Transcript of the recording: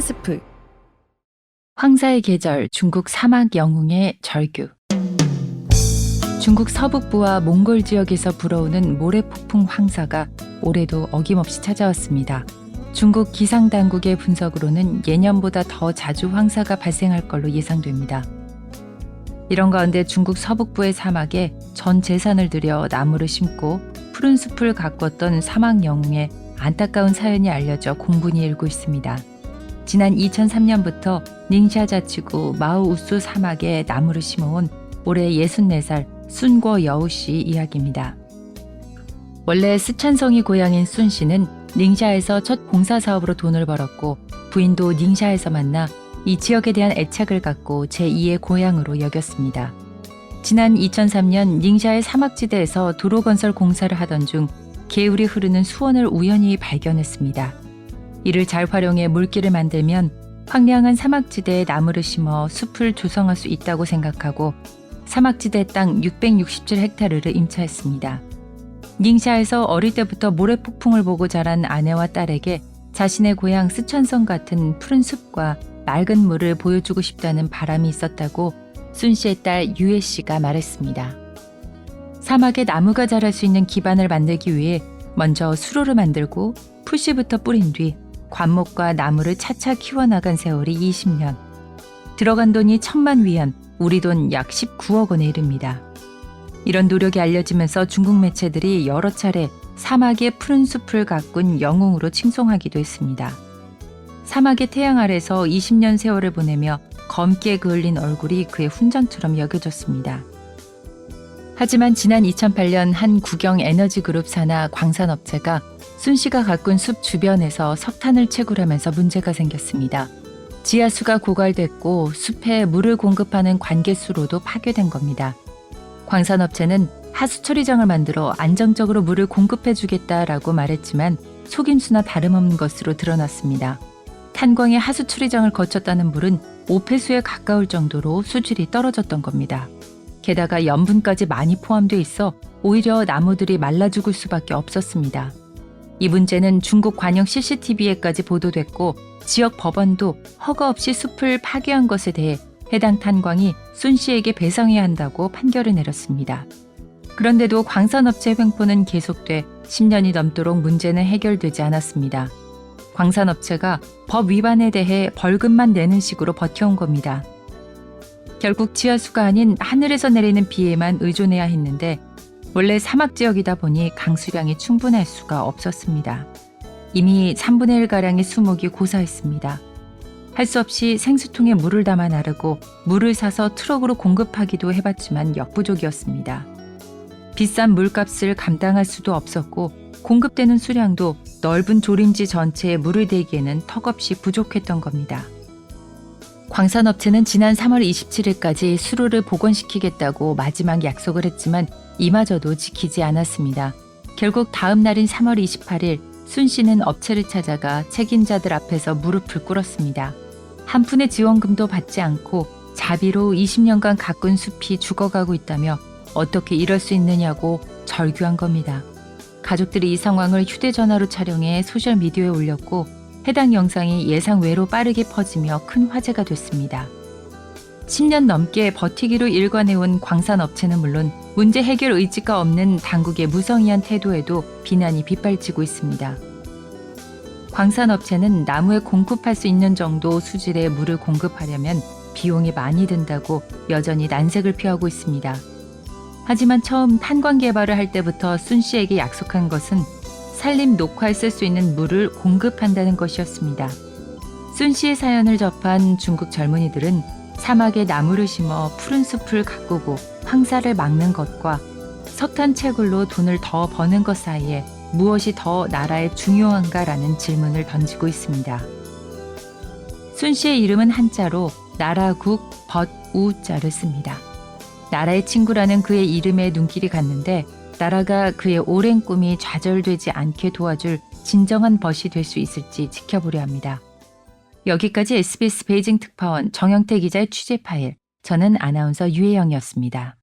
푸른숲을 황사의 계절 중국 사막 영웅의 절규. 중국 서북부와 몽골 지역에서 불어오는 모래폭풍 황사가 올해도 어김없이 찾아왔습니다. 중국 기상당국의 분석으로는 예년보다 더 자주 황사가 발생할 걸로 예상됩니다. 이런 가운데 중국 서북부의 사막에 전 재산을 들여 나무를 심고 푸른 숲을 가꿨던 사막 영웅의 안타까운 사연이 알려져 공분이 일고 있습니다. 지난 2003년부터 닝샤 자치구 마우우수 사막에 나무를 심어온 올해 64살 순궈 여우 씨 이야기입니다. 원래 스촨성이 고향인 순 씨는 닝샤에서 첫 봉사 사업으로 돈을 벌었고 부인도 닝샤에서 만나 이 지역에 대한 애착을 갖고 제2의 고향으로 여겼습니다. 지난 2003년 닝샤의 사막지대에서 도로 건설 공사를 하던 중 개울이 흐르는 수원을 우연히 발견했습니다. 이를 잘 활용해 물길을 만들면 황량한 사막지대에 나무를 심어 숲을 조성할 수 있다고 생각하고 사막지대 땅 667헥타르를 임차했습니다. 닝샤에서 어릴 때부터 모래폭풍을 보고 자란 아내와 딸에게 자신의 고향 스촨성 같은 푸른 숲과 맑은 물을 보여주고 싶다는 바람이 있었다고 순 씨의 딸 유혜 씨가 말했습니다. 사막에 나무가 자랄 수 있는 기반을 만들기 위해 먼저 수로를 만들고 풀씨부터 뿌린 뒤 관목과 나무를 차차 키워나간 세월이 20년. 들어간 돈이 1,000만 위안, 우리 돈 약 19억 원에 이릅니다. 이런 노력이 알려지면서 중국 매체들이 여러 차례 사막의 푸른 숲을 가꾼 영웅으로 칭송하기도 했습니다. 사막의 태양 아래서 20년 세월을 보내며 검게 그을린 얼굴이 그의 훈장처럼 여겨졌습니다. 하지만 지난 2008년 한 국영 에너지그룹 산하 광산업체가 순 씨가 가꾼 숲 주변에서 석탄을 채굴하면서 문제가 생겼습니다. 지하수가 고갈됐고 숲에 물을 공급하는 관계수로도 파괴된 겁니다. 광산업체는 하수 처리장을 만들어 안정적으로 물을 공급해주겠다라고 말했지만 속임수나 다름없는 것으로 드러났습니다. 탄광의 하수 처리장을 거쳤다는 물은 오폐수에 가까울 정도로 수질이 떨어졌던 겁니다. 게다가 염분까지 많이 포함돼 있어 오히려 나무들이 말라 죽을 수밖에 없었습니다. 이 문제는 중국 관영 CCTV에까지 보도됐고 지역 법원도 허가 없이 숲을 파괴한 것에 대해 해당 탄광이 순 씨에게 배상해야 한다고 판결을 내렸습니다. 그런데도 광산업체 횡포는 계속돼 10년이 넘도록 문제는 해결되지 않았습니다. 광산업체가 법 위반에 대해 벌금만 내는 식으로 버텨온 겁니다. 결국 지하수가 아닌 하늘에서 내리는 비에만 의존해야 했는데 원래 사막 지역이다 보니 강수량이 충분할 수가 없었습니다. 이미 3분의 1가량의 수목이 고사했습니다. 할 수 없이 생수통에 물을 담아 나르고 물을 사서 트럭으로 공급하기도 해봤지만 역부족이었습니다. 비싼 물값을 감당할 수도 없었고 공급되는 수량도 넓은 조림지 전체에 물을 대기에는 턱없이 부족했던 겁니다. 광산업체는 지난 3월 27일까지 수로를 복원시키겠다고 마지막 약속을 했지만 이마저도 지키지 않았습니다. 결국 다음 날인 3월 28일 순 씨는 업체를 찾아가 책임자들 앞에서 무릎을 꿇었습니다. 한 푼의 지원금도 받지 않고 자비로 20년간 가꾼 숲이 죽어가고 있다며 어떻게 이럴 수 있느냐고 절규한 겁니다. 가족들이 이 상황을 휴대전화로 촬영해 소셜미디어에 올렸고 해당 영상이 예상 외로 빠르게 퍼지며 큰 화제가 됐습니다. 10년 넘게 버티기로 일관해온 광산업체는 물론 문제 해결 의지가 없는 당국의 무성의한 태도에도 비난이 빗발치고 있습니다. 광산업체는 나무에 공급할 수 있는 정도 수질의 물을 공급하려면 비용이 많이 든다고 여전히 난색을 표하고 있습니다. 하지만 처음 탄광 개발을 할 때부터 순 씨에게 약속한 것은 산림 녹화에 쓸 수 있는 물을 공급한다는 것이었습니다. 순 씨의 사연을 접한 중국 젊은이들은 사막에 나무를 심어 푸른 숲을 가꾸고 황사를 막는 것과 석탄 채굴로 돈을 더 버는 것 사이에 무엇이 더 나라에 중요한가라는 질문을 던지고 있습니다. 순 씨의 이름은 한자로 나라국 벗우자를 씁니다. 나라의 친구라는 그의 이름에 눈길이 갔는데 나라가 그의 오랜 꿈이 좌절되지 않게 도와줄 진정한 벗이 될 수 있을지 지켜보려 합니다. 여기까지 SBS 베이징 특파원 정영태 기자의 취재 파일, 저는 아나운서 유혜영이었습니다.